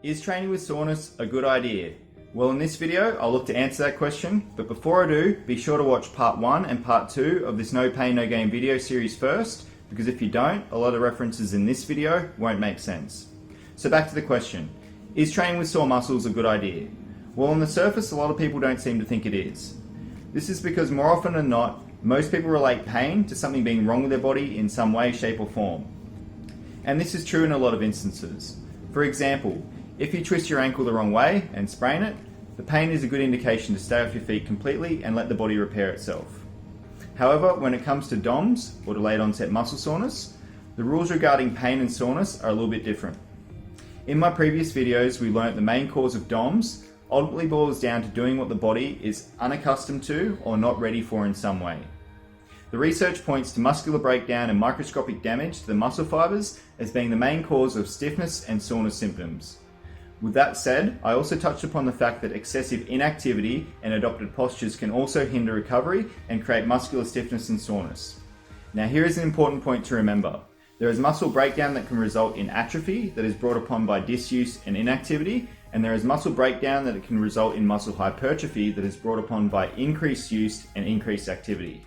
Is training with soreness a good idea? Well, in this video, I'll look to answer that question, but before I do, be sure to watch part 1 and part 2 of this No Pain No Gain video series first, because if you don't, a lot of references in this video won't make sense. So back to the question, is training with sore muscles a good idea? Well, on the surface, a lot of people don't seem to think it is. This is because more often than not, most people relate pain to something being wrong with their body in some way, shape or form. And this is true in a lot of instances. For example, if you twist your ankle the wrong way and sprain it, the pain is a good indication to stay off your feet completely and let the body repair itself. However, when it comes to DOMS, or Delayed Onset Muscle Soreness, the rules regarding pain and soreness are a little bit different. In my previous videos, we learnt the main cause of DOMS ultimately boils down to doing what the body is unaccustomed to or not ready for in some way. The research points to muscular breakdown and microscopic damage to the muscle fibers as being the main cause of stiffness and soreness symptoms. With that said, I also touched upon the fact that excessive inactivity and adopted postures can also hinder recovery and create muscular stiffness and soreness. Now here is an important point to remember. There is muscle breakdown that can result in atrophy that is brought upon by disuse and inactivity, and there is muscle breakdown that can result in muscle hypertrophy that is brought upon by increased use and increased activity.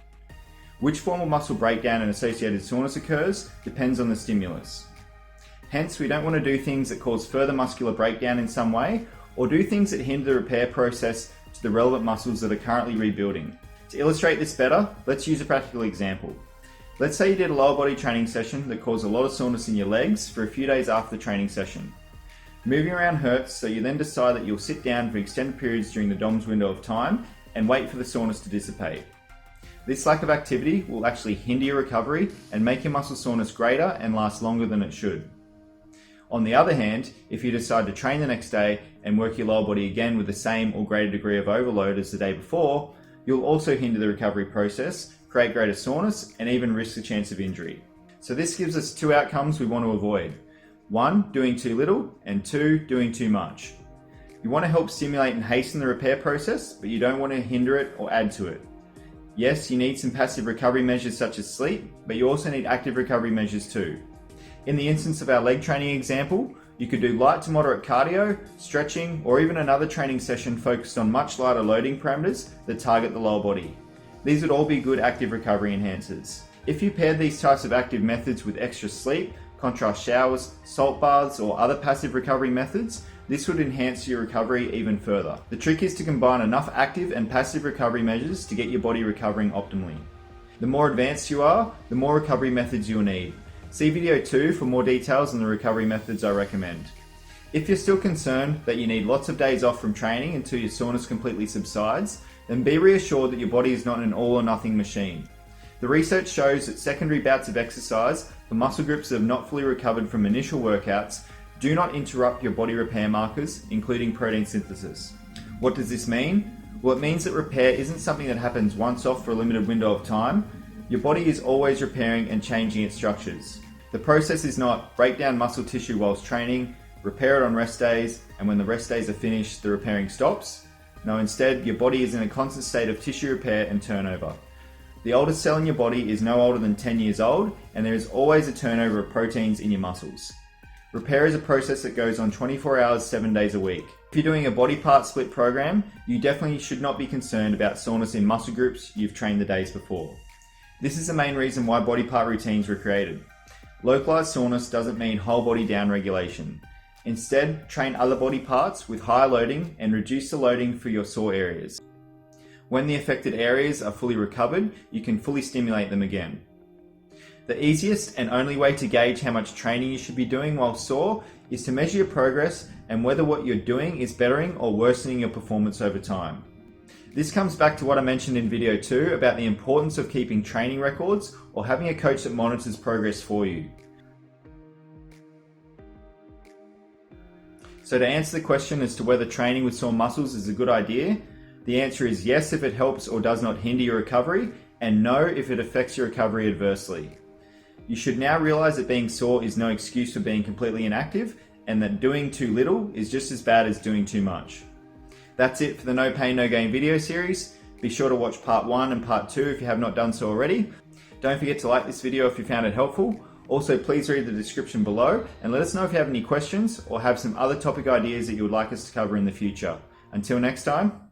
Which form of muscle breakdown and associated soreness occurs depends on the stimulus. Hence, we don't want to do things that cause further muscular breakdown in some way, or do things that hinder the repair process to the relevant muscles that are currently rebuilding. To illustrate this better, let's use a practical example. Let's say you did a lower body training session that caused a lot of soreness in your legs for a few days after the training session. Moving around hurts, so you then decide that you'll sit down for extended periods during the DOMS window of time and wait for the soreness to dissipate. This lack of activity will actually hinder your recovery and make your muscle soreness greater and last longer than it should. On the other hand, if you decide to train the next day and work your lower body again with the same or greater degree of overload as the day before, you'll also hinder the recovery process, create greater soreness, and even risk the chance of injury. So this gives us two outcomes we want to avoid. 1, doing too little, and 2, doing too much. You want to help stimulate and hasten the repair process, but you don't want to hinder it or add to it. Yes, you need some passive recovery measures such as sleep, but you also need active recovery measures too. In the instance of our leg training example, you could do light to moderate cardio, stretching, or even another training session focused on much lighter loading parameters that target the lower body. These would all be good active recovery enhancers. If you paired these types of active methods with extra sleep, contrast showers, salt baths, or other passive recovery methods, this would enhance your recovery even further. The trick is to combine enough active and passive recovery measures to get your body recovering optimally. The more advanced you are, the more recovery methods you'll need. See video 2 for more details on the recovery methods I recommend. If you're still concerned that you need lots of days off from training until your soreness completely subsides, then be reassured that your body is not an all or nothing machine. The research shows that secondary bouts of exercise for muscle groups that have not fully recovered from initial workouts do not interrupt your body repair markers, including protein synthesis. What does this mean? Well, it means that repair isn't something that happens once off for a limited window of time. Your body is always repairing and changing its structures. The process is not break down muscle tissue whilst training, repair it on rest days, and when the rest days are finished, the repairing stops. No, instead, your body is in a constant state of tissue repair and turnover. The oldest cell in your body is no older than 10 years old, and there is always a turnover of proteins in your muscles. Repair is a process that goes on 24 hours, 7 days a week. If you're doing a body part split program, you definitely should not be concerned about soreness in muscle groups you've trained the days before. This is the main reason why body part routines were created. Localized soreness doesn't mean whole body down regulation. Instead, train other body parts with higher loading and reduce the loading for your sore areas. When the affected areas are fully recovered, you can fully stimulate them again. The easiest and only way to gauge how much training you should be doing while sore is to measure your progress and whether what you're doing is bettering or worsening your performance over time. This comes back to what I mentioned in video 2 about the importance of keeping training records or having a coach that monitors progress for you. So to answer the question as to whether training with sore muscles is a good idea, the answer is yes if it helps or does not hinder your recovery, and no if it affects your recovery adversely. You should now realize that being sore is no excuse for being completely inactive, and that doing too little is just as bad as doing too much. That's it for the No Pain No Gain video series. Be sure to watch part 1 and part 2 if you have not done so already. Don't forget to like this video if you found it helpful. Also, please read the description below and let us know if you have any questions or have some other topic ideas that you would like us to cover in the future. Until next time,